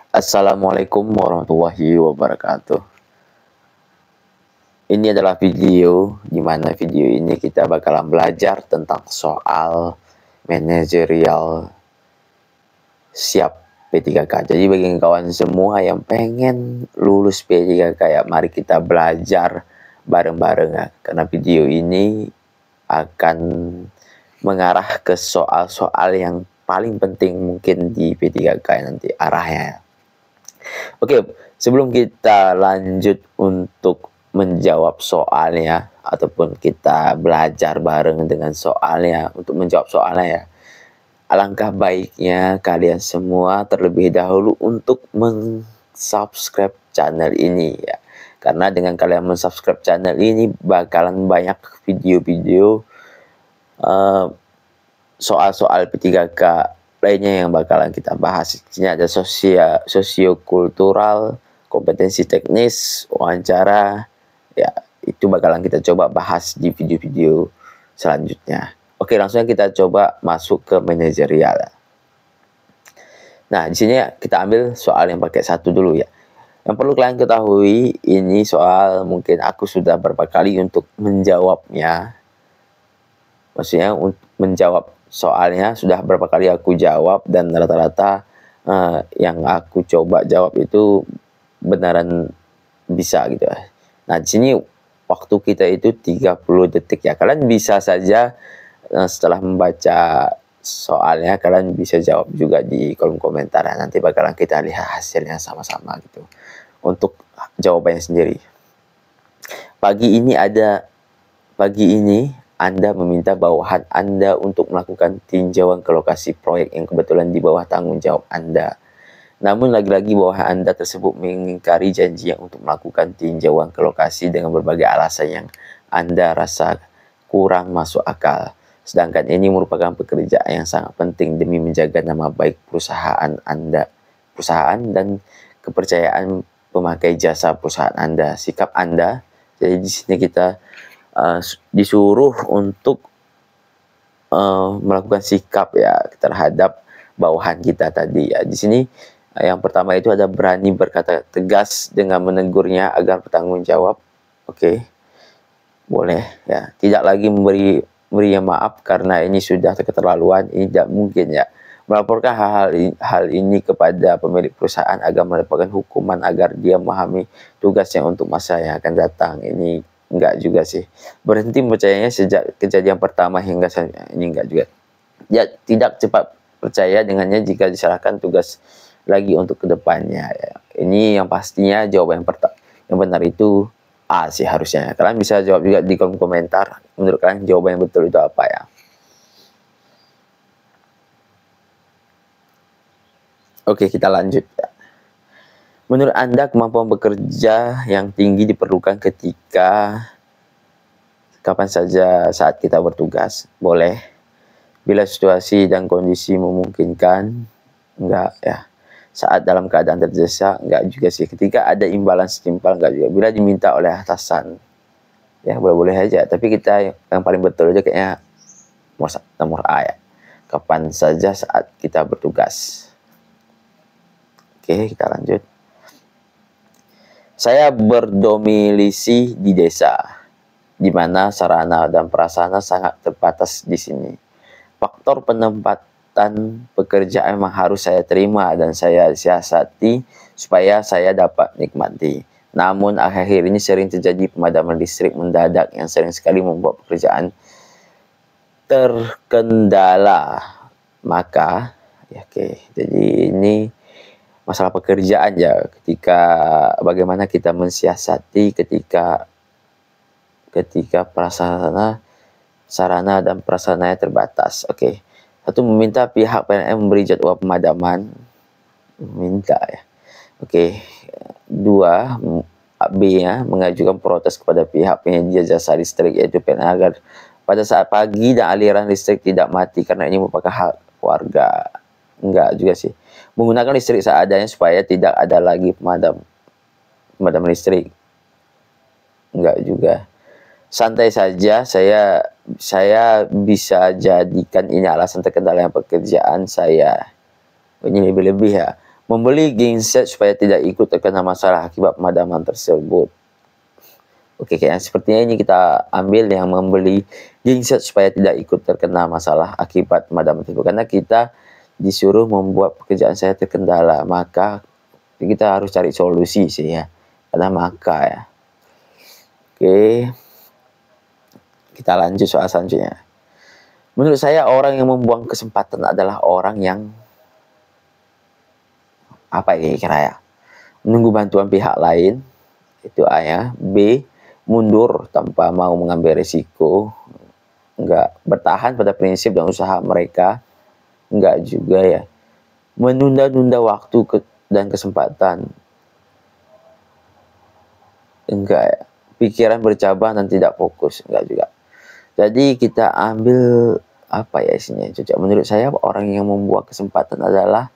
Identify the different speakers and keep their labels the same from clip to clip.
Speaker 1: Assalamualaikum warahmatullahi wabarakatuh. Ini adalah video di mana video ini kita bakalan belajar tentang soal manajerial siap P3K. Jadi bagi kawan semua yang pengen lulus P3K, ya mari kita belajar bareng-bareng ya. Karena video ini akan mengarah ke soal-soal yang paling penting mungkin di P3K nanti arahnya. Oke, sebelum kita lanjut untuk menjawab soalnya ataupun kita belajar bareng dengan soalnya untuk menjawab soalnya ya, alangkah baiknya kalian semua terlebih dahulu untuk mensubscribe channel ini ya. Karena dengan kalian mensubscribe channel ini bakalan banyak video-video soal-soal P3K lainnya yang bakalan kita bahas. Di sini ada sosiokultural, kompetensi teknis, wawancara, ya itu bakalan kita coba bahas di video-video selanjutnya. Oke, langsung kita coba masuk ke manajerial. Nah, di sini kita ambil soal yang pakai satu dulu ya. Yang perlu kalian ketahui, ini soal mungkin aku sudah berapa kali untuk menjawabnya. Maksudnya untuk menjawab soalnya sudah berapa kali aku jawab dan rata-rata yang aku coba jawab itu beneran bisa gitu ya. Nah, di sini waktu kita itu 30 detik ya. Kalian bisa saja setelah membaca soalnya kalian bisa jawab juga di kolom komentar ya. Nanti bakalan kita lihat hasilnya sama-sama gitu. Untuk jawabannya sendiri. Pagi ini Anda meminta bawahan Anda untuk melakukan tinjauan ke lokasi proyek yang kebetulan di bawah tanggung jawab Anda. Namun lagi-lagi bawahan Anda tersebut mengingkari janjinya untuk melakukan tinjauan ke lokasi dengan berbagai alasan yang Anda rasa kurang masuk akal. Sedangkan ini merupakan pekerjaan yang sangat penting demi menjaga nama baik perusahaan dan kepercayaan pemakai jasa perusahaan Anda. Sikap Anda, jadi di sini kita disuruh untuk melakukan sikap ya terhadap bawahan kita tadi ya. Di sini yang pertama itu ada berani berkata tegas dengan menegurnya agar bertanggung jawab. Oke. Boleh ya. Tidak lagi memberi maaf karena ini sudah keterlaluan, ini tidak mungkin ya. Melaporkan hal ini kepada pemilik perusahaan agar mendapatkan hukuman agar dia memahami tugasnya untuk masa yang akan datang. Ini enggak juga sih. Berhenti percayanya sejak kejadian pertama hingga ini enggak juga. Ya, tidak cepat percaya dengannya jika diserahkan tugas lagi untuk kedepannya. Ya. Ini yang pastinya jawaban yang benar itu A sih harusnya. Kalian bisa jawab juga di kolom komentar. Menurut kalian jawaban yang betul itu apa ya? Oke, kita lanjut ya. Menurut Anda, kemampuan bekerja yang tinggi diperlukan ketika kapan saja saat kita bertugas? Boleh. Bila situasi dan kondisi memungkinkan, enggak ya. Saat dalam keadaan terdesak, enggak juga sih. Ketika ada imbalan setimpal, enggak juga. Bila diminta oleh atasan, ya boleh-boleh aja. Tapi kita yang paling betul aja kayaknya nomor A ya. Kapan saja saat kita bertugas. Oke, kita lanjut. Saya berdomisili di desa, di mana sarana dan prasarana sangat terbatas di sini. Faktor penempatan pekerjaan memang harus saya terima dan saya siasati supaya saya dapat nikmati. Namun akhir-akhir ini sering terjadi pemadaman listrik mendadak yang sering sekali membuat pekerjaan terkendala. Maka, ya oke, jadi ini masalah pekerjaan ya, ketika bagaimana kita mensiasati ketika sarana dan prasarananya terbatas. Oke. Satu, meminta pihak PLN memberi jadwal pemadaman. Minta ya. Oke. Dua, B-nya mengajukan protes kepada pihak penyedia jasa listrik yaitu PLN agar pada saat pagi dan aliran listrik tidak mati karena ini merupakan hak warga. Enggak juga sih. Menggunakan listrik seadanya supaya tidak ada lagi pemadam listrik. Enggak juga. Santai saja, saya bisa jadikan ini alasan terkendalanya pekerjaan saya. Ini lebih-lebih ya. Membeli genset supaya tidak ikut terkena masalah akibat pemadaman tersebut. Oke, kayak sepertinya ini kita ambil yang membeli genset supaya tidak ikut terkena masalah akibat pemadaman tersebut. Karena kita disuruh membuat pekerjaan saya terkendala, maka kita harus cari solusi sih ya. Karena maka ya. Oke, kita lanjut soal selanjutnya. Menurut saya orang yang membuang kesempatan adalah orang yang apa ya kira ya? Menunggu bantuan pihak lain, itu A ya. B, mundur tanpa mau mengambil risiko, enggak bertahan pada prinsip dan usaha mereka, enggak juga ya. Menunda-nunda waktu dan kesempatan, enggak ya. Pikiran bercabang dan tidak fokus, enggak juga. Jadi kita ambil apa ya isinya cocok. Menurut saya orang yang membuang kesempatan adalah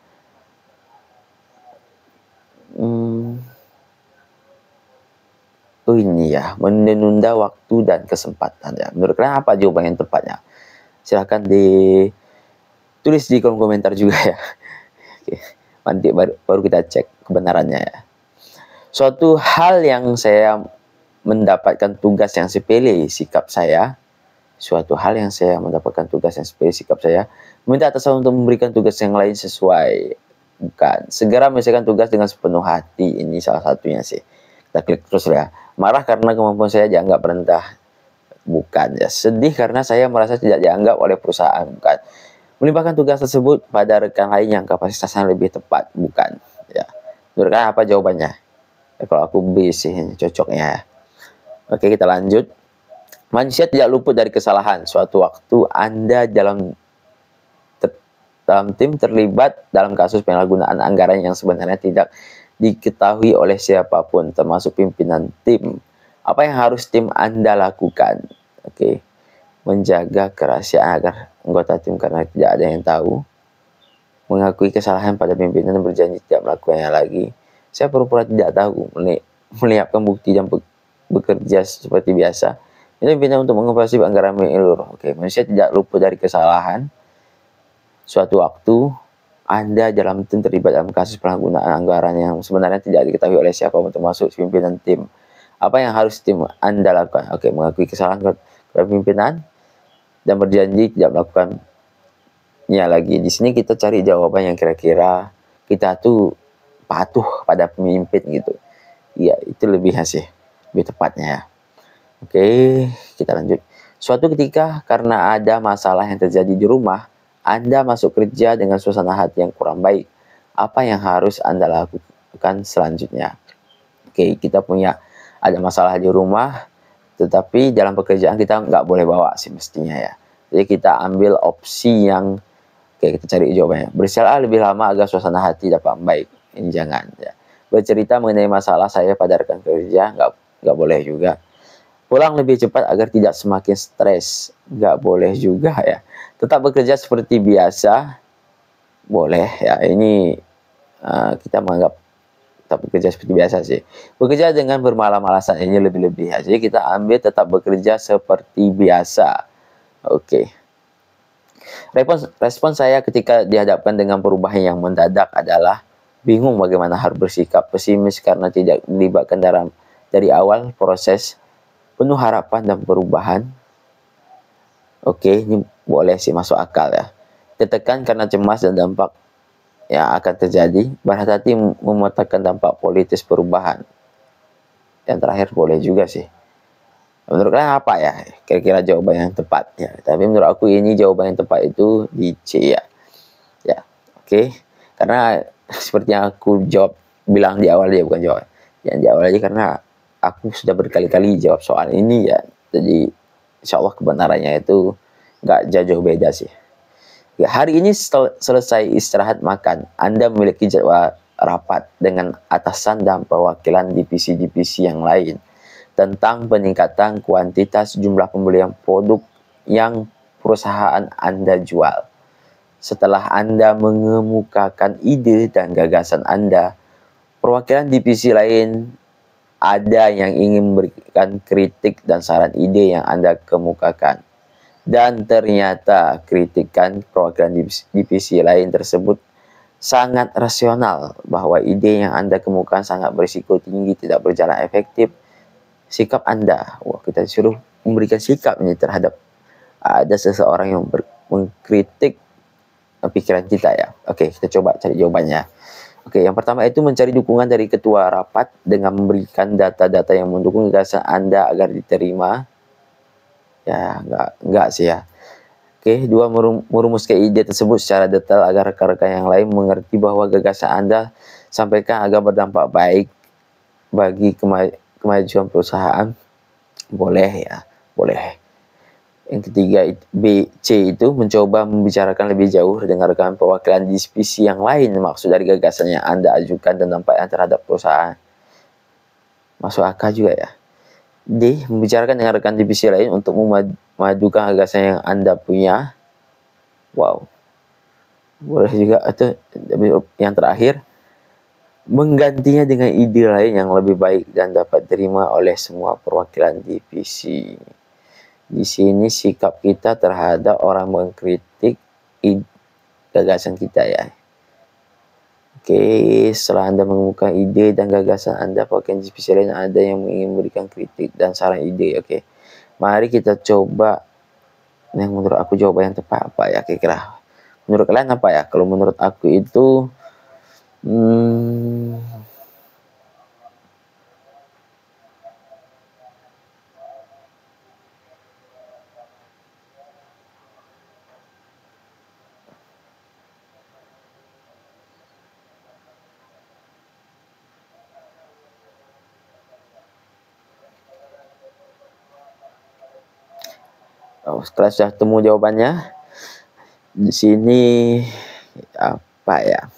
Speaker 1: ini ya, menunda waktu dan kesempatan ya. Menurut kalian apa jawaban yang tepatnya? Silahkan ditulis di kolom komentar juga ya. Oke, nanti baru kita cek kebenarannya ya. Suatu hal yang saya mendapatkan tugas yang sepele sikap saya. Suatu hal yang saya mendapatkan tugas yang sepele sikap saya. Meminta atasan untuk memberikan tugas yang lain sesuai. Bukan. Segera menyelesaikan tugas dengan sepenuh hati. Ini salah satunya sih. Kita klik terus ya. Marah karena kemampuan saya dianggap rendah. Bukan ya. Sedih karena saya merasa tidak dianggap oleh perusahaan. Bukan. Melimpahkan tugas tersebut pada rekan lain yang kapasitasnya lebih tepat. Bukan. Ya. Menurut kalian apa jawabannya? Ya, kalau aku B sih cocoknya ya. Oke, kita lanjut. Manusia tidak luput dari kesalahan. Suatu waktu Anda dalam tim terlibat dalam kasus penyalahgunaan anggaran yang sebenarnya tidak diketahui oleh siapapun, termasuk pimpinan tim. Apa yang harus tim Anda lakukan? Oke, menjaga kerahasiaan agar anggota tim karena tidak ada yang tahu. Mengakui kesalahan pada pimpinan dan berjanji tidak melakukannya lagi. Saya pura-pura tidak tahu. Menyiapkan bukti dan bekerja seperti biasa. Itu pimpinan untuk mengoperasi anggaran menyeluruh. Oke, manusia tidak luput dari kesalahan. Suatu waktu Anda dalam tim terlibat dalam kasus penyalahgunaan anggaran yang sebenarnya tidak diketahui oleh siapapun, termasuk pimpinan tim. Apa yang harus tim Anda lakukan? Oke, mengakui kesalahan kepada pimpinan dan berjanji tidak melakukannya lagi. Di sini kita cari jawaban yang kira-kira kita tuh patuh pada pemimpin gitu. Iya, itu lebih sih, lebih tepatnya ya. Oke, kita lanjut. Suatu ketika karena ada masalah yang terjadi di rumah, Anda masuk kerja dengan suasana hati yang kurang baik. Apa yang harus Anda lakukan selanjutnya? Oke, kita ada masalah di rumah, tetapi dalam pekerjaan kita nggak boleh bawa sih mestinya ya. Jadi kita ambil opsi yang, oke kita cari jawabannya. Beristirahat lebih lama agar suasana hati dapat baik. Ini jangan ya. Bercerita mengenai masalah saya pada rekan kerja, nggak boleh juga. Pulang lebih cepat agar tidak semakin stres, nggak boleh juga ya. Tetap bekerja seperti biasa, boleh ya. Ini kita menganggap tetap bekerja seperti biasa sih. Bekerja dengan bermalam-malasan ini lebih-lebih ya. Jadi kita ambil tetap bekerja seperti biasa. Oke. Respon saya ketika dihadapkan dengan perubahan yang mendadak adalah bingung bagaimana harus bersikap, pesimis karena tidak dilibatkan dari awal proses, penuh harapan dan perubahan. Oke, ini boleh sih masuk akal ya. Tertekan karena cemas dan dampak yang akan terjadi. Berhati-hati memetakan dampak politis perubahan. Yang terakhir boleh juga sih. Menurut kalian apa ya? Kira-kira jawaban yang tepat ya. Tapi menurut aku ini jawaban yang tepat itu di C ya. Ya, oke. Karena seperti yang aku bilang di awal dia bukan jawab. Yang di awal aja karena aku sudah berkali-kali jawab soal ini ya. Jadi insya Allah kebenarannya itu nggak jauh beda sih. Ya, hari ini selesai istirahat makan, Anda memiliki jadwal rapat dengan atasan dan perwakilan divisi-divisi yang lain tentang peningkatan kuantitas jumlah pembelian produk yang perusahaan Anda jual. Setelah Anda mengemukakan ide dan gagasan Anda, perwakilan divisi lain ada yang ingin memberikan kritik dan saran ide yang Anda kemukakan. Dan ternyata kritikan perwakilan divisi lain tersebut sangat rasional bahwa ide yang Anda kemukakan sangat berisiko tinggi tidak berjalan efektif. Sikap Anda, kita disuruh memberikan sikap ini terhadap ada seseorang yang mengkritik pikiran kita ya. Oke, kita coba cari jawabannya. Oke, yang pertama itu mencari dukungan dari ketua rapat dengan memberikan data-data yang mendukung gagasan Anda agar diterima. Ya, enggak sih ya. Oke, dua, merumuskan ide tersebut secara detail agar rekan-rekan yang lain mengerti bahwa gagasan Anda sampaikan agar berdampak baik bagi kemajuan perusahaan. Boleh ya, boleh. Yang ketiga, C itu mencoba membicarakan lebih jauh dengan rekan perwakilan divisi yang lain maksud dari gagasan yang Anda ajukan dan dampaknya terhadap perusahaan. Masuk akal juga ya. D, membicarakan dengan rekan divisi lain untuk memadukan gagasan yang Anda punya. Wow. Boleh juga. Atau yang terakhir, menggantinya dengan ide lain yang lebih baik dan dapat diterima oleh semua perwakilan divisi. Di sini sikap kita terhadap orang mengkritik gagasan kita ya. Oke, setelah Anda mengemukakan ide dan gagasan Anda, perwakilan divisi lain ada yang ingin memberikan kritik dan saran ide. Oke, mari kita coba yang menurut aku jawaban yang tepat apa ya kira-kira. Menurut kalian apa ya? Kalau menurut aku itu setelah sudah temu jawabannya, di sini apa ya?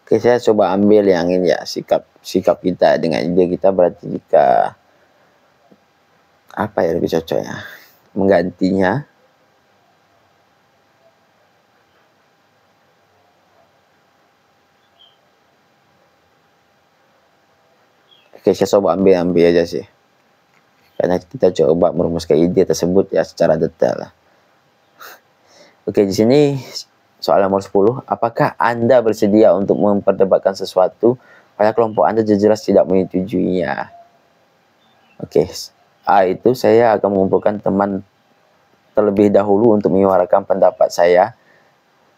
Speaker 1: Oke, saya coba ambil yang ini ya, sikap kita dengan ide kita. Berarti jika apa ya lebih cocoknya? Menggantinya. Oke, saya coba ambil aja sih. Karena kita coba merumuskan ide tersebut ya secara detail. Oke, di sini soal nomor 10, apakah Anda bersedia untuk memperdebatkan sesuatu pada kelompok Anda jelas tidak menyetujuinya? Oke, A itu saya akan mengumpulkan teman terlebih dahulu untuk menyuarakan pendapat saya.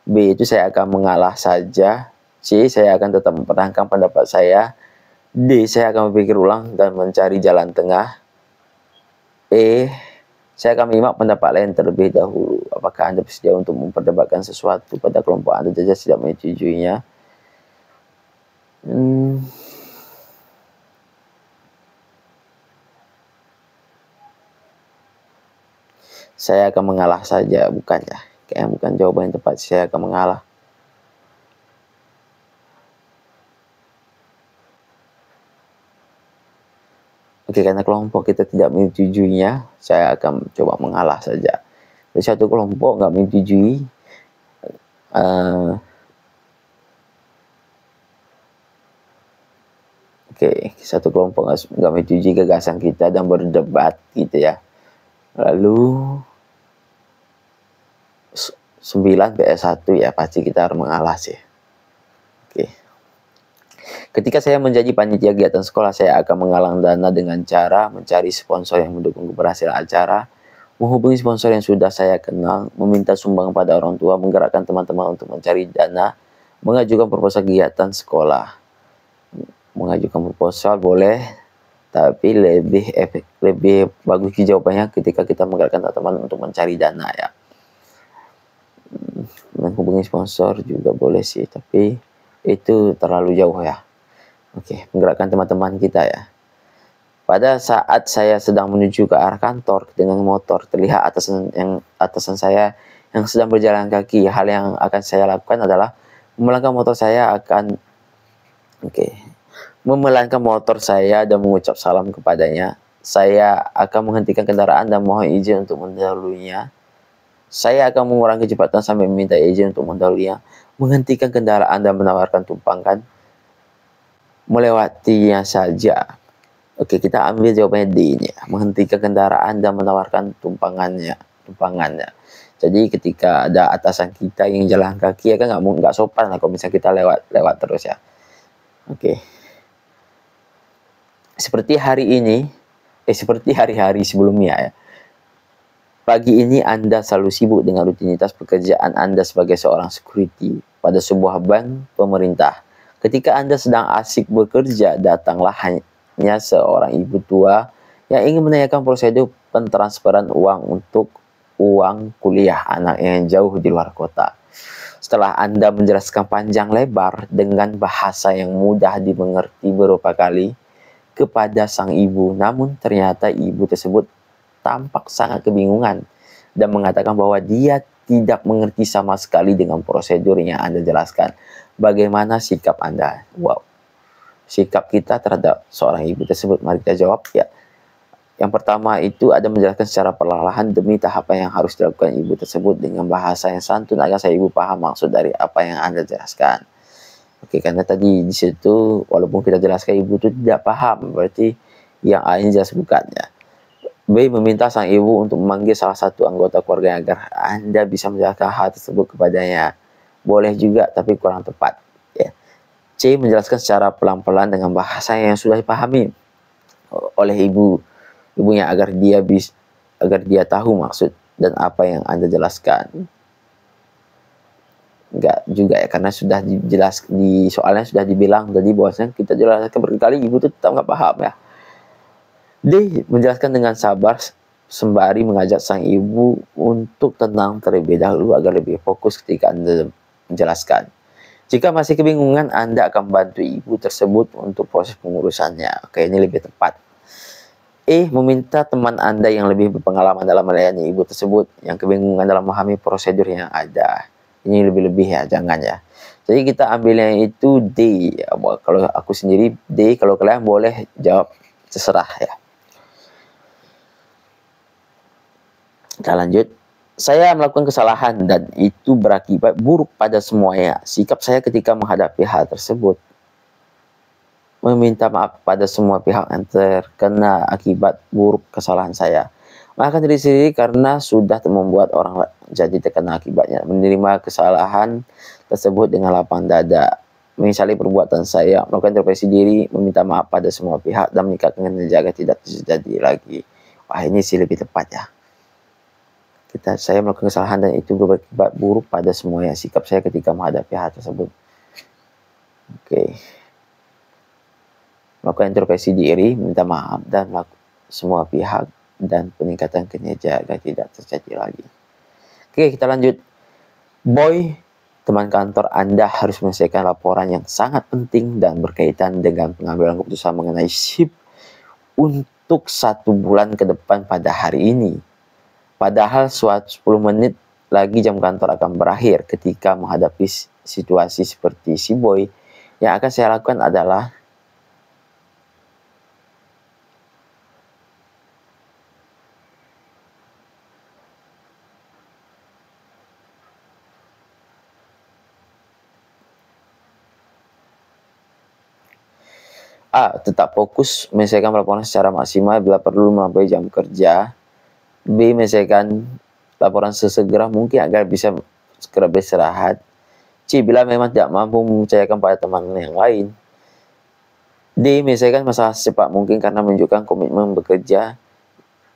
Speaker 1: B itu saya akan mengalah saja. C, saya akan tetap mempertahankan pendapat saya. D, saya akan berpikir ulang dan mencari jalan tengah. E, saya akan menyimak pendapat lain terlebih dahulu. Apakah Anda bersedia untuk memperdebatkan sesuatu pada kelompok Anda jelas tidak menyetujuinya? Saya akan mengalah saja, bukan ya? Kayaknya bukan jawaban yang tepat. Saya akan mengalah. Oke, karena kelompok kita tidak menyetujuinya, saya akan coba mengalah saja. Jadi satu kelompok nggak menyetujui, satu kelompok nggak menyetujui gagasan kita dan berdebat gitu ya. Lalu 9 PS 1 ya, pasti kita harus mengalah sih. Oke. Ketika saya menjadi panitia kegiatan sekolah, saya akan menggalang dana dengan cara mencari sponsor yang mendukung keberhasilan acara, menghubungi sponsor yang sudah saya kenal, meminta sumbangan pada orang tua, menggerakkan teman-teman untuk mencari dana, mengajukan proposal kegiatan sekolah. Mengajukan proposal boleh, tapi lebih bagus jawabannya ketika kita menggerakkan teman-teman untuk mencari dana ya. Menghubungi sponsor juga boleh sih, tapi itu terlalu jauh ya. Oke, menggerakkan teman-teman kita ya. Pada saat saya sedang menuju ke arah kantor dengan motor, terlihat atasan saya yang sedang berjalan kaki. Hal yang akan saya lakukan adalah memelankan motor saya dan mengucap salam kepadanya. Saya akan menghentikan kendaraan dan mohon izin untuk mendahulunya. Saya akan mengurangi kecepatan sampai meminta izin untuk mendahulunya, menghentikan kendaraan dan menawarkan tumpangan. melewatinya saja. Oke, kita ambil jawabannya D ini ya. Menghentikan kendaraan dan menawarkan tumpangannya. Jadi ketika ada atasan kita yang jalan kaki ya kan nggak sopan lah kalau misalnya kita lewat terus ya. Oke. Seperti hari-hari sebelumnya ya. Pagi ini Anda selalu sibuk dengan rutinitas pekerjaan Anda sebagai seorang security pada sebuah bank pemerintah. Ketika Anda sedang asik bekerja, datanglah hanya seorang ibu tua yang ingin menanyakan prosedur pentransferan uang untuk uang kuliah anak yang jauh di luar kota. Setelah Anda menjelaskan panjang lebar dengan bahasa yang mudah dimengerti beberapa kali kepada sang ibu, namun ternyata ibu tersebut tampak sangat kebingungan dan mengatakan bahwa dia tidak mengerti sama sekali dengan prosedur yang Anda jelaskan. Bagaimana sikap Anda? Wow. Sikap kita terhadap seorang ibu tersebut, mari kita jawab ya. Yang pertama itu ada menjelaskan secara perlahan demi tahapan yang harus dilakukan ibu tersebut dengan bahasa yang santun agar saya ibu paham maksud dari apa yang Anda jelaskan. Oke, karena tadi di situ walaupun kita jelaskan ibu itu tidak paham, berarti yang A ini jelas bukannya. B. Meminta sang ibu untuk memanggil salah satu anggota keluarga agar Anda bisa menjelaskan hal tersebut kepadanya. Boleh juga, tapi kurang tepat. Ya. C. Menjelaskan secara pelan-pelan dengan bahasa yang sudah dipahami oleh ibunya agar dia tahu maksud dan apa yang Anda jelaskan. Enggak juga ya, karena sudah dijelas di soalnya sudah dibilang tadi bahwasanya kita jelaskan berkali ibu itu tetap nggak paham ya. D. Menjelaskan dengan sabar sembari mengajak sang ibu untuk tenang terlebih dahulu agar lebih fokus ketika Anda menjelaskan. Jika masih kebingungan, Anda akan bantu ibu tersebut untuk proses pengurusannya. Oke, ini lebih tepat. E. Meminta teman Anda yang lebih berpengalaman dalam melayani ibu tersebut yang kebingungan dalam memahami prosedur yang ada. Ini lebih-lebih ya, jangan ya. Jadi kita ambilnya itu D. Kalau aku sendiri D, kalau kalian boleh jawab terserah ya. Kita lanjut. Saya melakukan kesalahan dan itu berakibat buruk pada semuanya. Sikap saya ketika menghadapi hal tersebut meminta maaf pada semua pihak yang terkena akibat buruk kesalahan saya. Maafkan diri sendiri karena sudah membuat orang jadi terkena akibatnya. Menerima kesalahan tersebut dengan lapang dada. Menyesali perbuatan saya, melakukan introspeksi diri, meminta maaf pada semua pihak dan meningkatkan menjaga tidak terjadi lagi. Wah, ini sih lebih tepat ya. Saya melakukan kesalahan dan itu berakibat buruk pada semuanya. Sikap saya ketika menghadapi hal tersebut. Oke. Melakukan introspeksi diri, minta maaf dan semua pihak dan peningkatan kinerja agar tidak terjadi lagi. Oke, kita lanjut. Boy, teman kantor Anda harus menyelesaikan laporan yang sangat penting dan berkaitan dengan pengambilan keputusan mengenai shift untuk 1 bulan ke depan pada hari ini. Padahal 10 menit lagi jam kantor akan berakhir. Ketika menghadapi situasi seperti si Boy, yang akan saya lakukan adalah A. Tetap fokus menyelesaikan laporan secara maksimal bila perlu melampaui jam kerja. B. Menyelesaikan laporan sesegera mungkin agar bisa segera beristirahat. C. Bila memang tidak mampu mempercayakan pada teman yang lain. D. Menyelesaikan masalah secepat mungkin karena menunjukkan komitmen bekerja.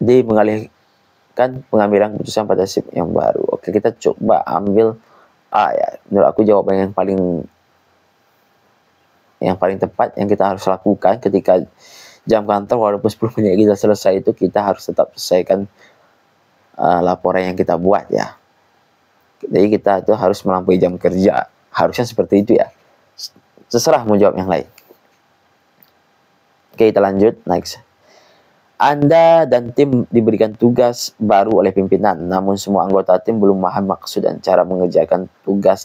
Speaker 1: D. Mengalihkan pengambilan keputusan pada shift yang baru. Oke, kita coba ambil A ya. Menurut aku jawaban yang paling tepat yang kita harus lakukan ketika jam kantor walaupun 10 menit kita selesai itu kita harus tetap selesaikan laporan yang kita buat ya. Jadi kita itu harus melampaui jam kerja. Harusnya seperti itu ya. Terserah mau jawab yang lain. Oke, kita lanjut. Next. Anda dan tim diberikan tugas baru oleh pimpinan. Namun semua anggota tim belum paham maksud dan cara mengerjakan tugas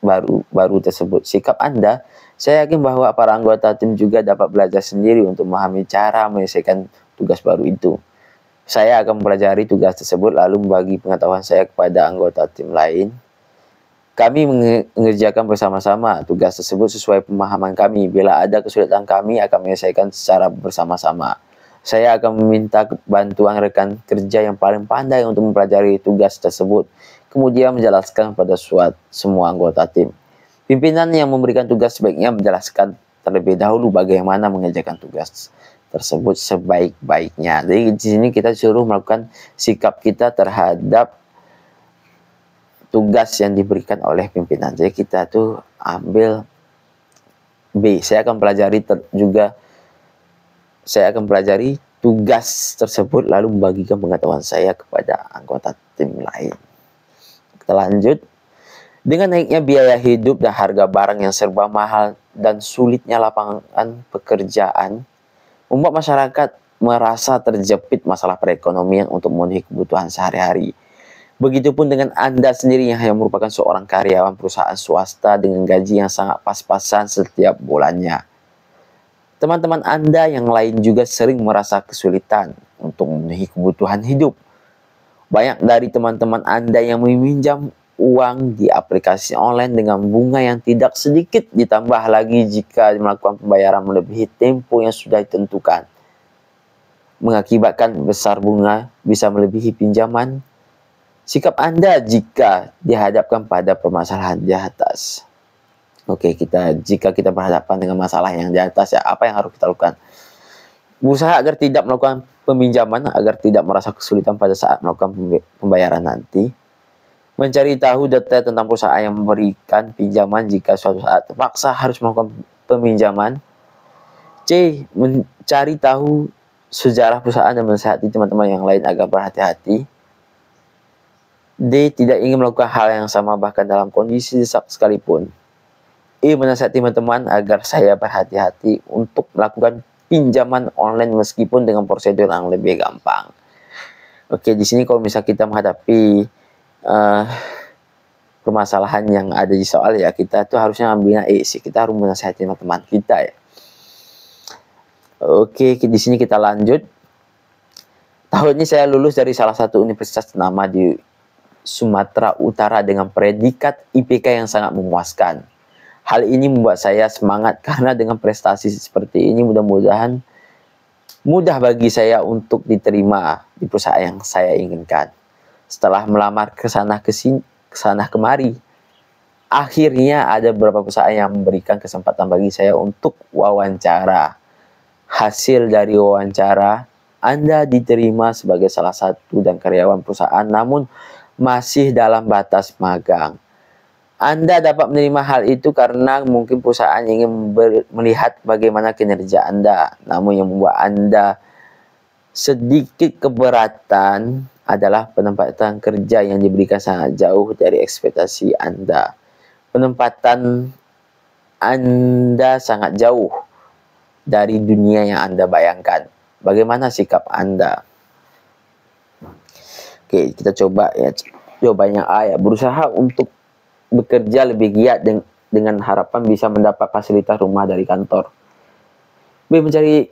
Speaker 1: baru tersebut. Sikap Anda, saya yakin bahwa para anggota tim juga dapat belajar sendiri untuk memahami cara menyelesaikan tugas baru itu. Saya akan mempelajari tugas tersebut lalu membagi pengetahuan saya kepada anggota tim lain. Kami mengerjakan bersama-sama tugas tersebut sesuai pemahaman kami. Bila ada kesulitan, kami akan menyelesaikan secara bersama-sama. Saya akan meminta bantuan rekan kerja yang paling pandai untuk mempelajari tugas tersebut, kemudian menjelaskan pada semua anggota tim. Pimpinan yang memberikan tugas sebaiknya menjelaskan terlebih dahulu bagaimana mengerjakan tugas tersebut sebaik-baiknya. Jadi di sini kita suruh melakukan sikap kita terhadap tugas yang diberikan oleh pimpinan. Jadi kita tuh ambil B. Saya akan pelajari tugas tersebut lalu membagikan pengetahuan saya kepada anggota tim lain. Kita lanjut. Dengan naiknya biaya hidup dan harga barang yang serba mahal dan sulitnya lapangan pekerjaan, membuat masyarakat merasa terjepit masalah perekonomian untuk memenuhi kebutuhan sehari-hari. Begitupun dengan Anda sendiri yang merupakan seorang karyawan perusahaan swasta dengan gaji yang sangat pas-pasan setiap bulannya. Teman-teman Anda yang lain juga sering merasa kesulitan untuk memenuhi kebutuhan hidup. Banyak dari teman-teman Anda yang meminjam uang di aplikasi online dengan bunga yang tidak sedikit, ditambah lagi jika melakukan pembayaran melebihi tempo yang sudah ditentukan, mengakibatkan besar bunga bisa melebihi pinjaman. Sikap Anda jika dihadapkan pada permasalahan di atas. Oke, jika kita berhadapan dengan masalah yang di atas, ya apa yang harus kita lakukan? Berusaha agar tidak melakukan peminjaman, agar tidak merasa kesulitan pada saat melakukan pembayaran nanti. Mencari tahu detail tentang perusahaan yang memberikan pinjaman jika suatu saat terpaksa harus melakukan peminjaman. C. Mencari tahu sejarah perusahaan dan menasihati teman-teman yang lain agar berhati-hati. D. Tidak ingin melakukan hal yang sama bahkan dalam kondisi desak sekalipun. E. Menasihati teman-teman agar saya berhati-hati untuk melakukan pinjaman online meskipun dengan prosedur yang lebih gampang. Oke, di sini kalau misal kita menghadapi permasalahan yang ada di soal, ya kita tuh harusnya ambilnya E sih. Kita harus menasihati teman-teman kita ya. Oke, di sini kita lanjut. Tahun ini saya lulus dari salah satu universitas ternama di Sumatera Utara dengan predikat IPK yang sangat memuaskan. Hal ini membuat saya semangat karena dengan prestasi seperti ini mudah bagi saya untuk diterima di perusahaan yang saya inginkan. Setelah melamar ke sana kemari, akhirnya ada beberapa perusahaan yang memberikan kesempatan bagi saya untuk wawancara. Hasil dari wawancara, Anda diterima sebagai salah satu dan karyawan perusahaan, namun masih dalam batas magang. Anda dapat menerima hal itu karena mungkin perusahaan ingin melihat bagaimana kinerja Anda, namun yang membuat Anda sedikit keberatan adalah penempatan kerja yang diberikan sangat jauh dari ekspektasi Anda. Penempatan Anda sangat jauh dari dunia yang Anda bayangkan. Bagaimana sikap Anda? Oke, kita coba ya. Jawabannya A ya. Berusaha untuk bekerja lebih giat dengan harapan bisa mendapat fasilitas rumah dari kantor. B. Mencari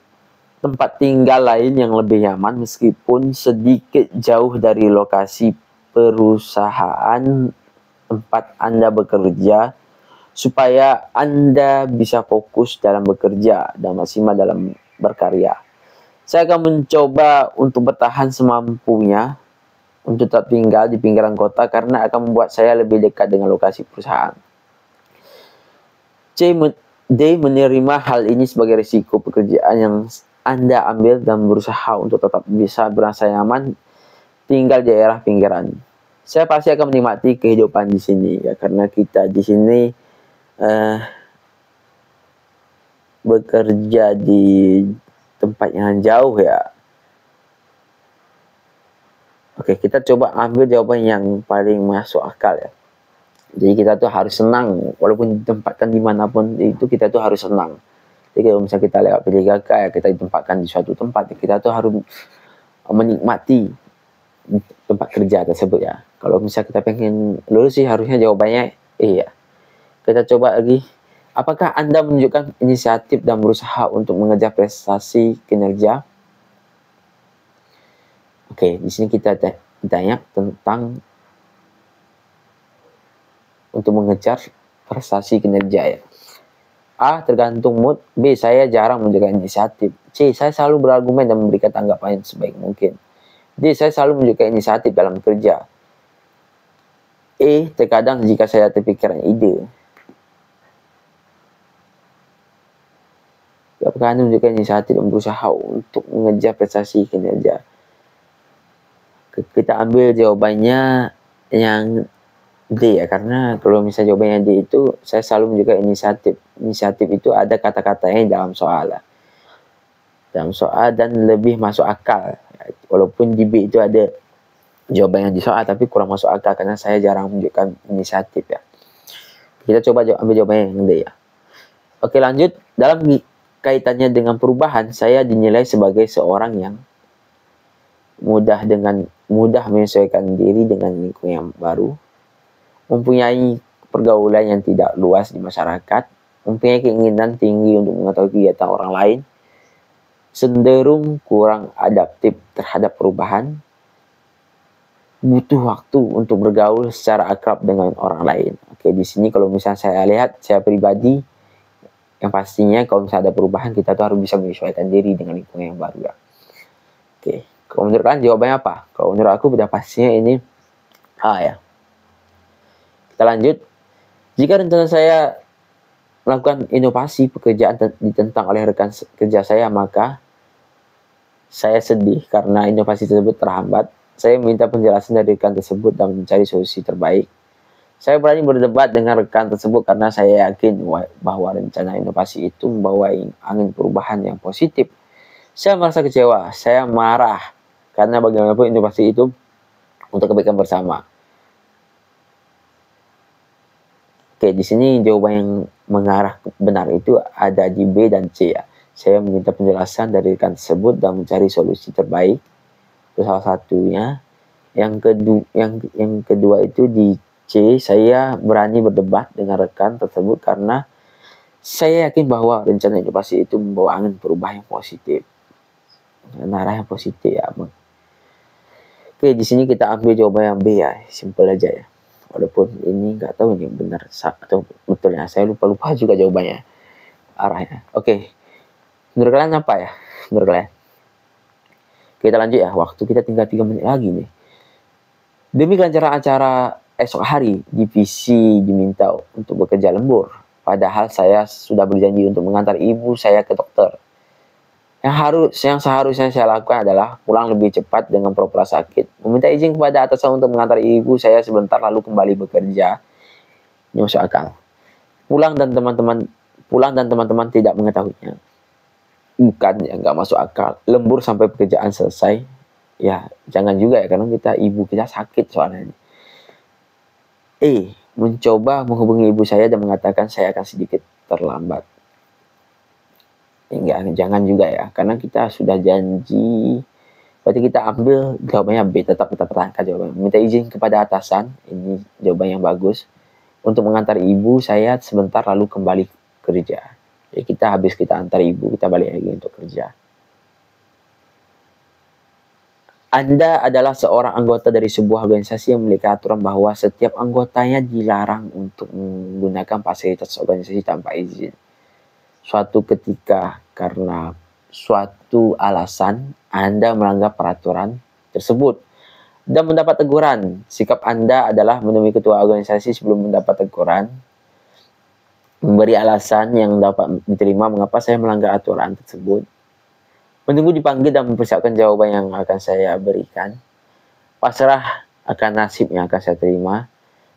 Speaker 1: tempat tinggal lain yang lebih nyaman meskipun sedikit jauh dari lokasi perusahaan tempat Anda bekerja, supaya Anda bisa fokus dalam bekerja dan maksimal dalam berkarya. Saya akan mencoba untuk bertahan semampunya untuk tetap tinggal di pinggiran kota karena akan membuat saya lebih dekat dengan lokasi perusahaan. D. Menerima hal ini sebagai risiko pekerjaan yang Anda ambil dan berusaha untuk tetap bisa berasa nyaman tinggal di daerah pinggiran. Saya pasti akan menikmati kehidupan di sini ya, karena kita di sini bekerja di tempat yang jauh ya. Oke, kita coba ambil jawaban yang paling masuk akal ya. Jadi kita tuh harus senang, walaupun ditempatkan dimanapun itu kita tuh harus senang. Jadi kalau misalnya kita lewat P3K ya, kita ditempatkan di suatu tempat, kita tuh harus menikmati tempat kerja tersebut ya. Kalau misalnya kita pengen lulus sih harusnya jawabannya iya. Kita coba lagi. Apakah Anda menunjukkan inisiatif dan berusaha untuk mengejar prestasi kinerja? Oke, di sini kita tanya tentang untuk mengejar prestasi kinerja ya. A. Tergantung mood. B. Saya jarang menunjukkan inisiatif. C. Saya selalu berargumen dan memberikan tanggapan yang sebaik mungkin. D. Saya selalu menunjukkan inisiatif dalam bekerja. E. Terkadang jika saya terpikirkan ide. Apakah Anda menunjukkan inisiatif dan berusaha untuk mengejar prestasi kinerja? Kita ambil jawabannya yang D ya, karena kalau misalnya jawabannya D itu, saya selalu menunjukkan inisiatif. Inisiatif itu ada kata-katanya dalam soal. Dalam soal dan lebih masuk akal. Walaupun di B itu ada jawaban yang di soal, tapi kurang masuk akal karena saya jarang menunjukkan inisiatif ya. Kita coba ambil jawabannya yang D ya. Oke, lanjut. Dalam kaitannya dengan perubahan, saya dinilai sebagai seorang yang mudah menyesuaikan diri dengan lingkungan yang baru, mempunyai pergaulan yang tidak luas di masyarakat, mempunyai keinginan tinggi untuk mengetahui kegiatan orang lain, cenderung kurang adaptif terhadap perubahan, butuh waktu untuk bergaul secara akrab dengan orang lain. Oke, di sini kalau misalnya saya lihat, saya pribadi, yang pastinya kalau misalnya ada perubahan, kita tuh harus bisa menyesuaikan diri dengan lingkungan yang baru ya. Oke, kalau menurut kalian jawabannya apa? Kalau menurut aku udah pastinya ini A ya. Kita lanjut. Jika rencana saya melakukan inovasi pekerjaan ditentang oleh rekan kerja saya, maka saya sedih karena inovasi tersebut terhambat. Saya meminta penjelasan dari rekan tersebut dan mencari solusi terbaik. Saya berani berdebat dengan rekan tersebut karena saya yakin bahwa rencana inovasi itu membawa angin perubahan yang positif. Saya merasa kecewa, saya marah karena bagaimanapun inovasi itu untuk kebaikan bersama. Oke, di sini jawaban yang mengarah benar itu ada di B dan C ya. Saya meminta penjelasan dari rekan tersebut dan mencari solusi terbaik. Itu salah satunya. Yang kedua itu di C, saya berani berdebat dengan rekan tersebut karena saya yakin bahwa rencana inovasi itu membawa angin perubahan yang positif. Arah yang positif ya, Bang. Oke, di sini kita ambil jawaban yang B ya, simpel aja ya. Walaupun ini nggak tahu ini benar atau betulnya, saya lupa juga jawabannya, arahnya. Oke, menurut kalian apa ya? Menurut kalian? Kita lanjut ya, waktu kita tinggal 3 menit lagi nih. Demi kelancaran acara esok hari, divisi diminta untuk bekerja lembur. Padahal saya sudah berjanji untuk mengantar ibu saya ke dokter. Yang seharusnya saya lakukan adalah pulang lebih cepat dengan pura-pura sakit. Meminta izin kepada atasan untuk mengantar ibu saya sebentar lalu kembali bekerja. Ini masuk akal. Pulang dan teman-teman tidak mengetahuinya. Bukan ya, nggak masuk akal. Lembur sampai pekerjaan selesai. Ya, jangan juga ya, karena ibu kita sakit soalnya. Mencoba menghubungi ibu saya dan mengatakan saya akan sedikit terlambat. Enggak, jangan juga ya, karena kita sudah janji. Berarti kita ambil jawabannya B, tetap kita pertahankan jawabannya. Minta izin kepada atasan, ini jawaban yang bagus, untuk mengantar ibu saya sebentar lalu kembali kerja. Jadi kita antar ibu, kita balik lagi untuk kerja. Anda adalah seorang anggota dari sebuah organisasi yang memiliki aturan bahwa setiap anggotanya dilarang untuk menggunakan fasilitas organisasi tanpa izin. Suatu ketika karena suatu alasan Anda melanggar peraturan tersebut dan mendapat teguran. Sikap Anda adalah menemui ketua organisasi sebelum mendapat teguran, memberi alasan yang dapat diterima mengapa saya melanggar aturan tersebut, menunggu dipanggil dan mempersiapkan jawaban yang akan saya berikan, pasrah akan nasib yang akan saya terima.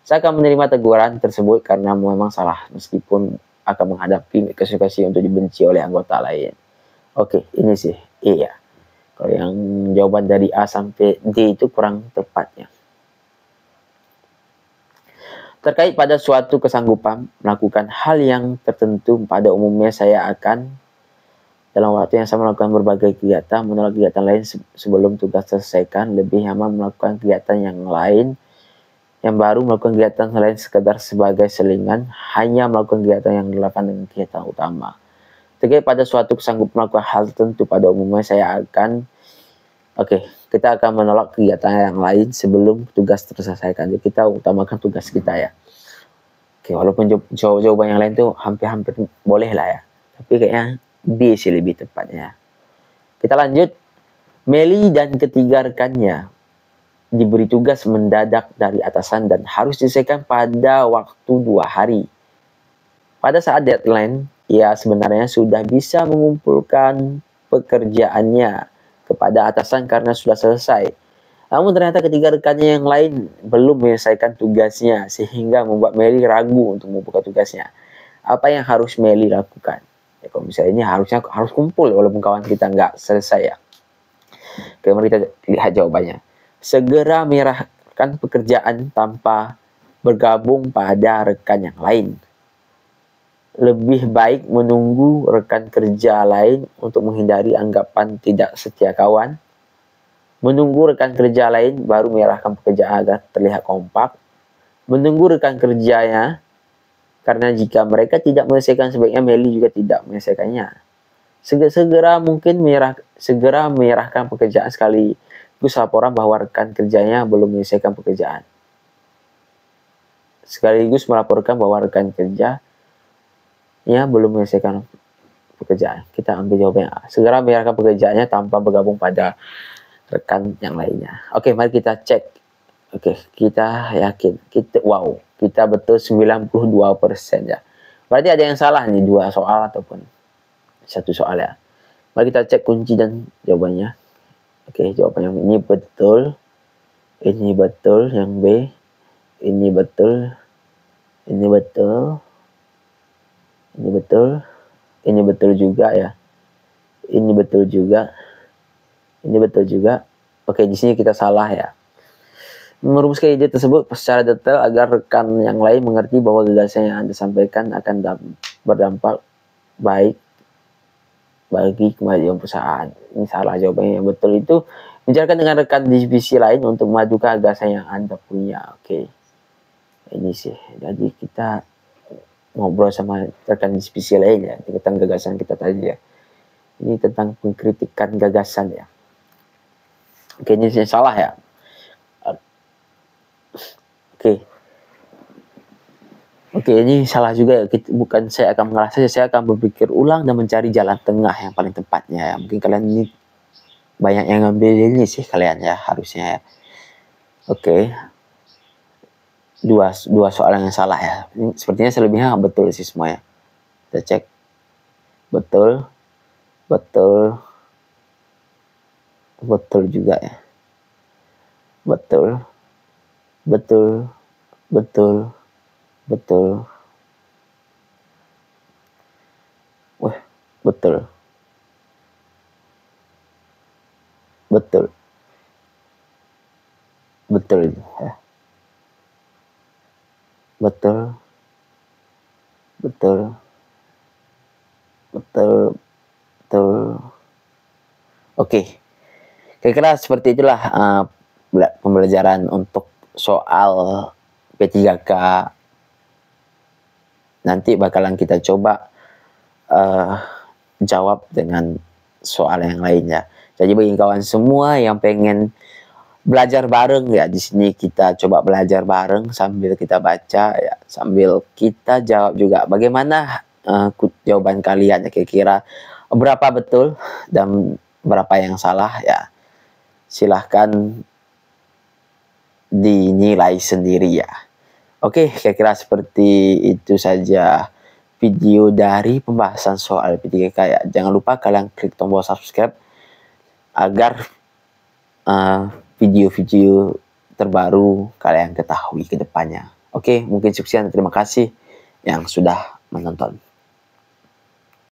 Speaker 1: Saya akan menerima teguran tersebut karena memang salah, meskipun akan menghadapi konsekuensi untuk dibenci oleh anggota lain. Oke, ini sih E ya. Kalau yang jawaban dari A sampai D itu kurang tepatnya. Terkait pada suatu kesanggupan melakukan hal yang tertentu, pada umumnya saya akan dalam waktu yang sama melakukan berbagai kegiatan, menolak kegiatan lain sebelum tugas selesaikan, lebih nyaman melakukan kegiatan yang lain, yang baru melakukan kegiatan lain sekedar sebagai selingan, hanya melakukan kegiatan yang relevan dengan kegiatan utama. Terkait pada suatu kesanggupan melakukan hal tertentu, pada umumnya kita akan menolak kegiatan yang lain sebelum tugas terselesaikan. Jadi kita utamakan tugas kita ya. Oke, walaupun jawaban yang lain tuh hampir-hampir boleh lah ya. Tapi kayaknya B sih lebih tepatnya. Kita lanjut. Meli dan ketiga rekannya diberi tugas mendadak dari atasan dan harus diselesaikan pada waktu 2 hari. Pada saat deadline, ia sebenarnya sudah bisa mengumpulkan pekerjaannya kepada atasan karena sudah selesai. Namun ternyata ketiga rekannya yang lain belum menyelesaikan tugasnya sehingga membuat Meli ragu untuk membuka tugasnya. Apa yang harus Meli lakukan? Ya, kalau misalnya ini harus kumpul walaupun kawan kita nggak selesai ya. Oke, mari kita lihat jawabannya. Segera menyerahkan pekerjaan tanpa bergabung pada rekan yang lain. Lebih baik menunggu rekan kerja lain untuk menghindari anggapan tidak setia kawan. Menunggu rekan kerja lain baru menyerahkan pekerjaan agar terlihat kompak. Menunggu rekan kerjanya, karena jika mereka tidak menyelesaikan sebaiknya Meli juga tidak menyelesaikannya. Segera menyerahkan pekerjaan sekaligus laporan bahwa rekan kerjanya belum menyelesaikan pekerjaan. Sekaligus melaporkan bahwa rekan kerjanya belum menyelesaikan pekerjaan. Kita ambil jawabannya A. Segera menyerahkan pekerjaannya tanpa bergabung pada rekan yang lainnya. Oke, mari kita cek. Oke, kita yakin. Kita betul 92% ya. Berarti ada yang salah nih, 2 soal ataupun 1 soal ya. Mari kita cek kunci dan jawabannya. Oke, jawaban yang ini betul. Ini betul, yang B. Ini betul. Ini betul. Ini betul. Ini betul juga ya. Ini betul juga. Ini betul juga. Oke, di sini kita salah ya. Merumuskan ide tersebut secara detail agar rekan yang lain mengerti bahwa gagasan yang Anda sampaikan akan berdampak baik bagi kemajuan perusahaan. Ini salah jawabannya. Yang betul itu bicarakan dengan rekan divisi lain untuk memadukan gagasan yang Anda punya. Oke. Ini sih. Jadi kita ngobrol sama rekan divisi lain ya tentang gagasan kita tadi ya. Ini tentang pengkritikan gagasan ya. Oke, ini salah ya. Oke, ini salah juga ya. Bukan saya akan mengalah saja, saya akan berpikir ulang dan mencari jalan tengah yang paling tepatnya ya. Mungkin kalian ini banyak yang ngambil ini sih kalian ya, harusnya ya. Oke. Dua soal yang salah ya. Ini sepertinya selebihnya betul sih semua ya. Kita cek. Betul. Betul juga ya. Betul. Wah, betul. Ya. Betul. Oke. Kira-kira seperti itulah pembelajaran untuk soal P3K. Nanti bakalan kita coba jawab dengan soal yang lainnya. Jadi bagi kawan semua yang pengen belajar bareng ya, di sini kita coba belajar bareng sambil kita baca ya, sambil kita jawab juga. Bagaimana jawaban kalian ya, kira-kira berapa betul dan berapa yang salah ya. Silahkan dinilai sendiri ya. Oke, kira-kira seperti itu saja video dari pembahasan soal P3K ya. Jangan lupa kalian klik tombol subscribe agar video-video terbaru kalian ketahui ke depannya. Oke, mungkin sekian. Terima kasih yang sudah menonton.